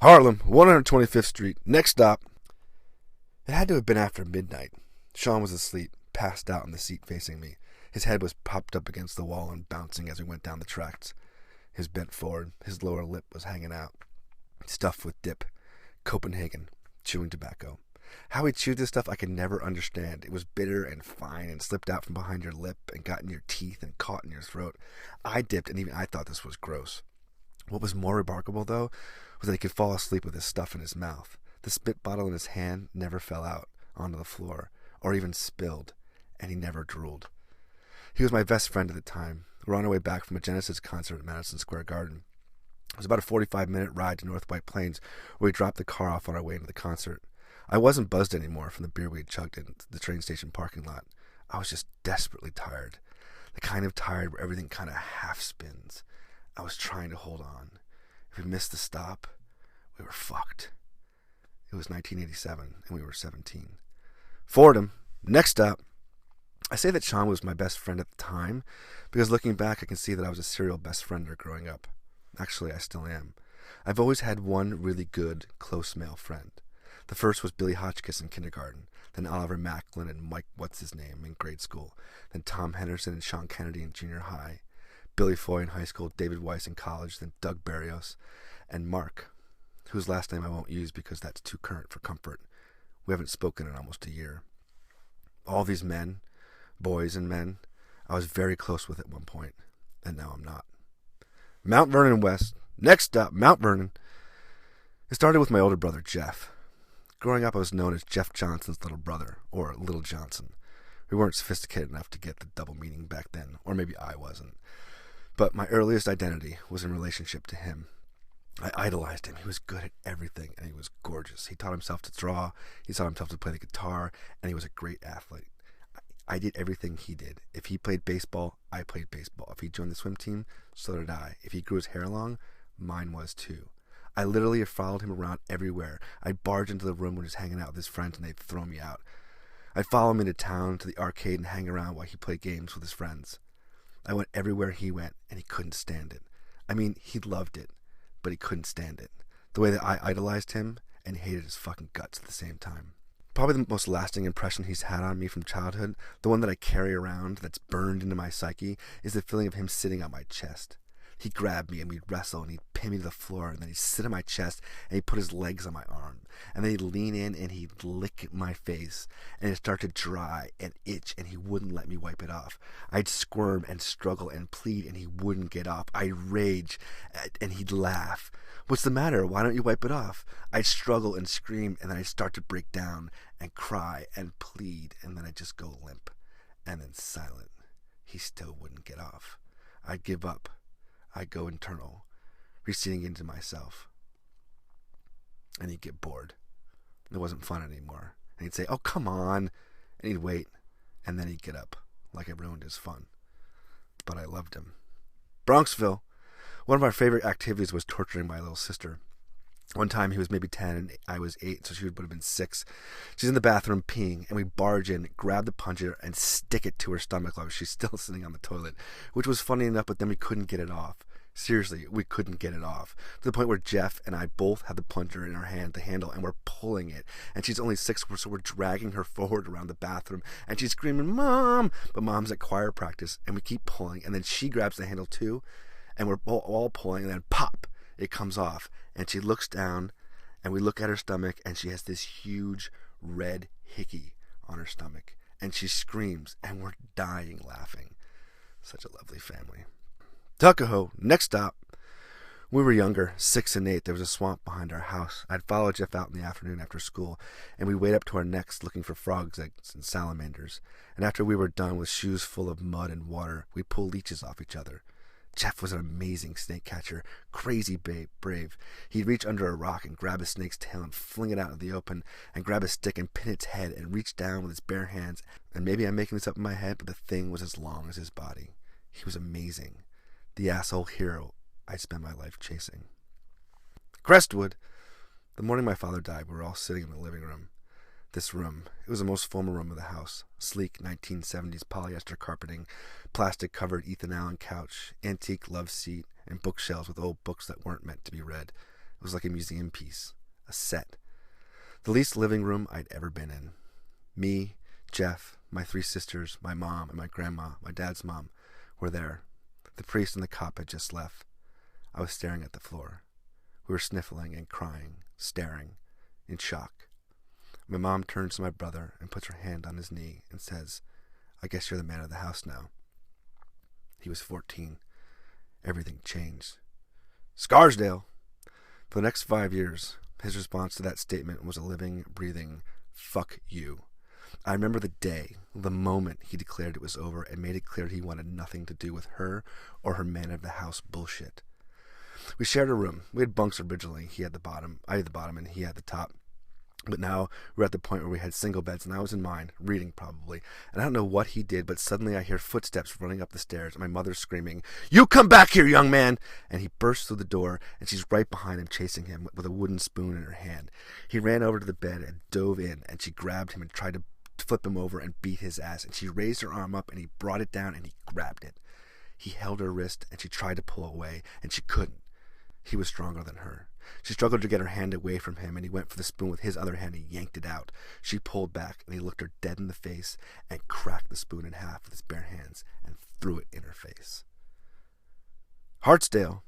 Harlem, 125th Street. Next stop. It had to have been after midnight. Sean was asleep, passed out in the seat facing me. His head was propped up against the wall and bouncing as we went down the tracks. His bent forward, his lower lip was hanging out, stuffed with dip. Copenhagen, chewing tobacco. How he chewed this stuff I could never understand. It was bitter and fine and slipped out from behind your lip and got in your teeth and caught in your throat. I dipped and even I thought this was gross. What was more remarkable, though, was that he could fall asleep with this stuff in his mouth. The spit bottle in his hand never fell out onto the floor, or even spilled, and he never drooled. He was my best friend at the time. We were on our way back from a Genesis concert at Madison Square Garden. It was about a 45-minute ride to North White Plains, where we dropped the car off on our way into the concert. I wasn't buzzed anymore from the beer we had chugged in the train station parking lot. I was just desperately tired. The kind of tired where everything kind of half spins. I was trying to hold on. If we missed the stop, we were fucked. It was 1987, and we were 17. Fordham, next stop. I say that Sean was my best friend at the time, because looking back, I can see that I was a serial best friender growing up. Actually, I still am. I've always had one really good, close male friend. The first was Billy Hotchkiss in kindergarten, then Oliver Macklin and Mike What's-His-Name in grade school, then Tom Henderson and Sean Kennedy in junior high, Billy Foy in high school, David Weiss in college, then Doug Barrios, and Mark, whose last name I won't use because that's too current for comfort. We haven't spoken in almost a year. All these men, boys and men, I was very close with at one point, and now I'm not. Mount Vernon West. Next stop, Mount Vernon. It started with my older brother, Jeff. Growing up, I was known as Jeff Johnson's little brother, or Little Johnson. We weren't sophisticated enough to get the double meaning back then, or maybe I wasn't. But my earliest identity was in relationship to him. I idolized him. He was good at everything, and he was gorgeous. He taught himself to draw, he taught himself to play the guitar, and he was a great athlete. I did everything he did. If he played baseball, I played baseball. If he joined the swim team, so did I. If he grew his hair long, mine was too. I literally followed him around everywhere. I'd barge into the room when he was hanging out with his friends, and they'd throw me out. I'd follow him into town to the arcade and hang around while he played games with his friends. I went everywhere he went, and he couldn't stand it. I mean, he loved it, but he couldn't stand it. The way that I idolized him and hated his fucking guts at the same time. Probably the most lasting impression he's had on me from childhood, the one that I carry around that's burned into my psyche, is the feeling of him sitting on my chest. He'd grab me and we'd wrestle and he'd pin me to the floor and then he'd sit on my chest and he'd put his legs on my arm. And then he'd lean in and he'd lick my face and it'd start to dry and itch and he wouldn't let me wipe it off. I'd squirm and struggle and plead and he wouldn't get off. I'd rage and he'd laugh. What's the matter? Why don't you wipe it off? I'd struggle and scream and then I'd start to break down and cry and plead and then I'd just go limp and then silent. He still wouldn't get off. I'd give up. I'd go internal, receding into myself. And he'd get bored. It wasn't fun anymore. And he'd say, "Oh, come on." And he'd wait. And then he'd get up, like I ruined his fun. But I loved him. Bronxville. One of our favorite activities was torturing my little sister. One time he was maybe 10 and I was 8, so she would have been 6. She's in the bathroom peeing, and we barge in, grab the plunger, and stick it to her stomach while she's still sitting on the toilet, which was funny enough, but then we couldn't get it off. Seriously, we couldn't get it off. To the point where Jeff and I both had the plunger in our hand, the handle, and we're pulling it. And she's only 6, so we're dragging her forward around the bathroom, and she's screaming, "Mom!" But Mom's at choir practice, and we keep pulling, and then she grabs the handle too, and we're all pulling, and then pop! It comes off, and she looks down, and we look at her stomach, and she has this huge red hickey on her stomach, and she screams, and we're dying laughing. Such a lovely family. Tuckahoe, next stop. When we were younger, 6 and 8, there was a swamp behind our house. I'd follow Jeff out in the afternoon after school, and we'd wade up to our necks looking for frogs, eggs, and salamanders. And after we were done with shoes full of mud and water, we'd pull leeches off each other. Jeff was an amazing snake catcher, crazy brave. He'd reach under a rock and grab a snake's tail and fling it out in the open, and grab a stick and pin its head and reach down with his bare hands. And maybe I'm making this up in my head, but the thing was as long as his body. He was amazing. The asshole hero I'd spend my life chasing. Crestwood. The morning my father died, we were all sitting in the living room. This room, it was the most formal room of the house. Sleek 1970s polyester carpeting, plastic-covered Ethan Allen couch, antique love seat, and bookshelves with old books that weren't meant to be read. It was like a museum piece, a set. The least living room I'd ever been in. Me, Jeff, my 3 sisters, my mom, and my grandma, my dad's mom, were there. The priest and the cop had just left. I was staring at the floor. We were sniffling and crying, staring, in shock. My mom turns to my brother and puts her hand on his knee and says, "I guess you're the man of the house now." He was 14. Everything changed. Scarsdale! For the next 5 years, his response to that statement was a living, breathing, "fuck you." I remember the day, the moment he declared it was over and made it clear he wanted nothing to do with her or her man of the house bullshit. We shared a room. We had bunks originally. He had the bottom, I had the bottom, and he had the top. But now we're at the point where we had single beds, and I was in mine, reading probably. And I don't know what he did, but suddenly I hear footsteps running up the stairs, and my mother screaming, "You come back here, young man!" And he bursts through the door, and she's right behind him, chasing him with a wooden spoon in her hand. He ran over to the bed and dove in, and she grabbed him and tried to flip him over and beat his ass. And she raised her arm up, and he brought it down, and he grabbed it. He held her wrist, and she tried to pull away, and she couldn't. He was stronger than her. She struggled to get her hand away from him, and he went for the spoon with his other hand and yanked it out. She pulled back, and he looked her dead in the face and cracked the spoon in half with his bare hands and threw it in her face. Hartsdale.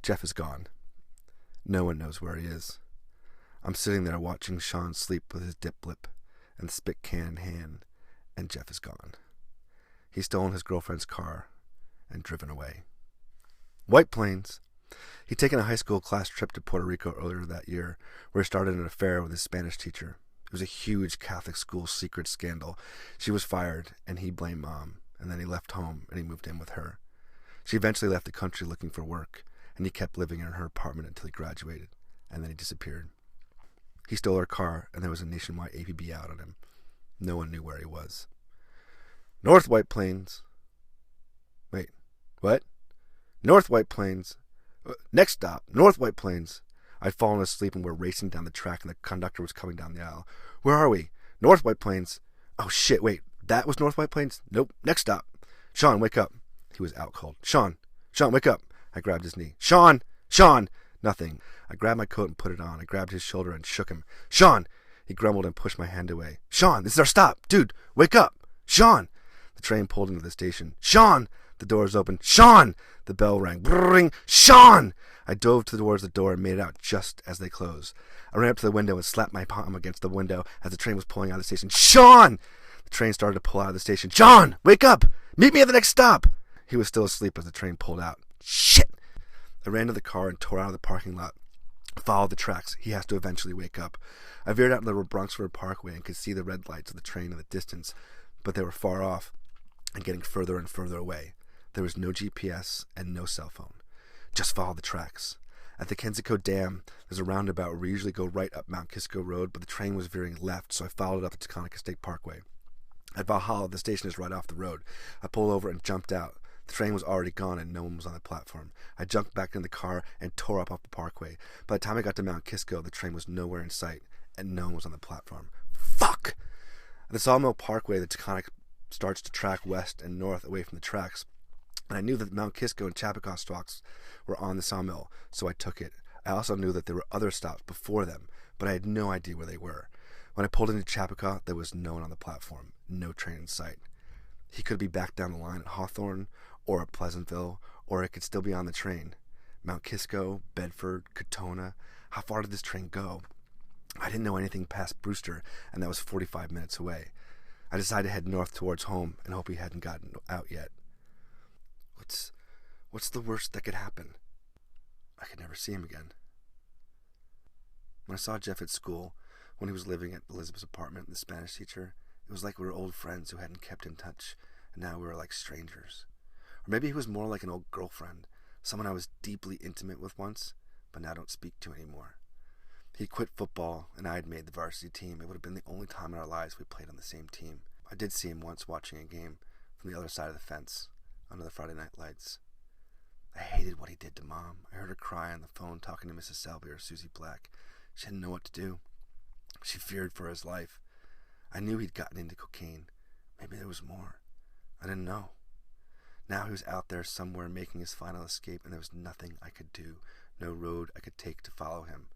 Jeff is gone. No one knows where he is. I'm sitting there watching Sean sleep with his dip lip and the spit can in hand, and Jeff is gone. He's stolen his girlfriend's car and driven away. White Plains. He'd taken a high school class trip to Puerto Rico earlier that year, where he started an affair with his Spanish teacher. It was a huge Catholic school secret scandal. She was fired, and he blamed Mom, and then he left home, and he moved in with her. She eventually left the country looking for work, and he kept living in her apartment until he graduated, and then he disappeared. He stole her car, and there was a nationwide APB out on him. No one knew where he was. North White Plains. Wait, what? North White Plains. Next stop, North White Plains. I'd fallen asleep and we're racing down the track and the conductor was coming down the aisle. Where are we? North White Plains. Oh shit, wait, that was North White Plains? Nope, next stop. Sean, wake up. He was out cold. Sean, wake up. I grabbed his knee. Sean! Nothing. I grabbed my coat and put it on. I grabbed his shoulder and shook him. Sean! He grumbled and pushed my hand away. Sean, this is our stop. Dude, wake up. Sean! The train pulled into the station. Sean! The doors opened. Sean! The bell rang. Brrring! Sean! I dove towards the door and made it out just as they closed. I ran up to the window and slapped my palm against the window as the train was pulling out of the station. Sean! The train started to pull out of the station. John! Wake up! Meet me at the next stop! He was still asleep as the train pulled out. Shit! I ran to the car and tore out of the parking lot. Followed the tracks. He has to eventually wake up. I veered out into the Bronx River Parkway and could see the red lights of the train in the distance, but they were far off and getting further and further away. There was no GPS and no cell phone. Just follow the tracks. At the Kensico Dam, there's a roundabout where we usually go right up Mount Kisco Road, but the train was veering left, so I followed it up the Taconic State Parkway. At Valhalla, the station is right off the road. I pulled over and jumped out. The train was already gone and no one was on the platform. I jumped back in the car and tore up off the parkway. By the time I got to Mount Kisco, the train was nowhere in sight and no one was on the platform. Fuck! At the Sawmill Parkway, the Taconic starts to track west and north away from the tracks. And I knew that Mount Kisco and Chapacua stops were on the Sawmill, so I took it. I also knew that there were other stops before them, but I had no idea where they were. When I pulled into Chapacua, there was no one on the platform, no train in sight. He could be back down the line at Hawthorne, or at Pleasantville, or it could still be on the train. Mount Kisco, Bedford, Katona. How far did this train go? I didn't know anything past Brewster, and that was 45 minutes away. I decided to head north towards home and hope he hadn't gotten out yet. What's the worst that could happen? I could never see him again. When I saw Jeff at school, when he was living at Elizabeth's apartment with the Spanish teacher, it was like we were old friends who hadn't kept in touch, and now we were like strangers. Or maybe he was more like an old girlfriend, someone I was deeply intimate with once, but now don't speak to anymore. He quit football, and I had made the varsity team. It would have been the only time in our lives we played on the same team. I did see him once watching a game from the other side of the fence, under the Friday night lights. I hated what he did to Mom. I heard her cry on the phone talking to Mrs. Selby or Susie Black. She didn't know what to do. She feared for his life. I knew he'd gotten into cocaine. Maybe there was more. I didn't know. Now he was out there somewhere making his final escape, and there was nothing I could do, no road I could take to follow him.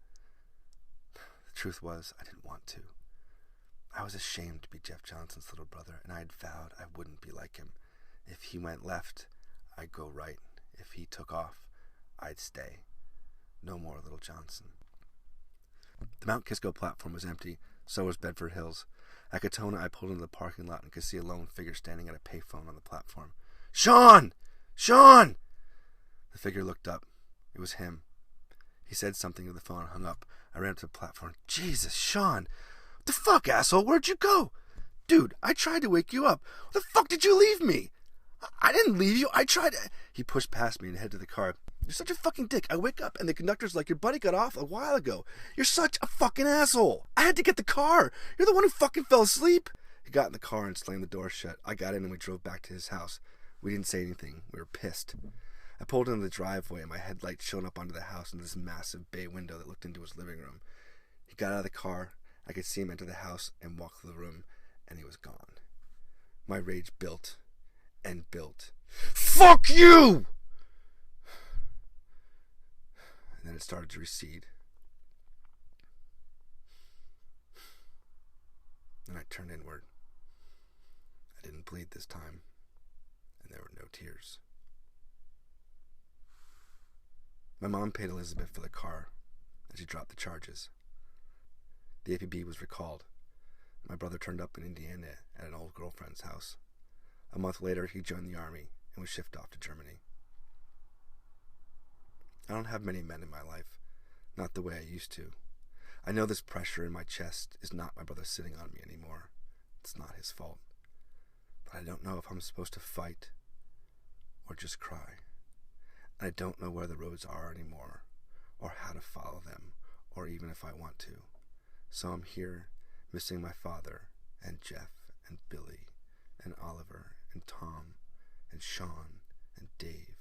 The truth was, I didn't want to. I was ashamed to be Jeff Johnson's little brother, and I had vowed I wouldn't be like him. If he went left, I'd go right. If he took off, I'd stay. No more little Johnson. The Mount Kisco platform was empty, so was Bedford Hills. At Katona, I pulled into the parking lot and could see a lone figure standing at a payphone on the platform. "Sean! Sean!" The figure looked up. It was him. He said something to the phone and hung up. I ran up to the platform. "Jesus, Sean! What the fuck, asshole? Where'd you go? Dude, I tried to wake you up. What the fuck did you leave me? I didn't leave you. I tried to..." He pushed past me and headed to the car. "You're such a fucking dick. I wake up and the conductor's like, your buddy got off a while ago. You're such a fucking asshole. I had to get the car. You're the one who fucking fell asleep." He got in the car and slammed the door shut. I got in and we drove back to his house. We didn't say anything. We were pissed. I pulled into the driveway and my headlights shone up onto the house into this massive bay window that looked into his living room. He got out of the car. I could see him enter the house and walk through the room, and he was gone. My rage built and built. "Fuck you!" And then it started to recede. Then I turned inward. I didn't bleed this time, and there were no tears. My mom paid Elizabeth for the car, and she dropped the charges. The APB was recalled. My brother turned up in Indiana at an old girlfriend's house. A month later, he joined the army and was shipped off to Germany. I don't have many men in my life, not the way I used to. I know this pressure in my chest is not my brother sitting on me anymore. It's not his fault. But I don't know if I'm supposed to fight or just cry. And I don't know where the roads are anymore, or how to follow them, or even if I want to. So I'm here, missing my father, and Jeff, and Billy, and Oliver, and Tom, and Sean, and Dave,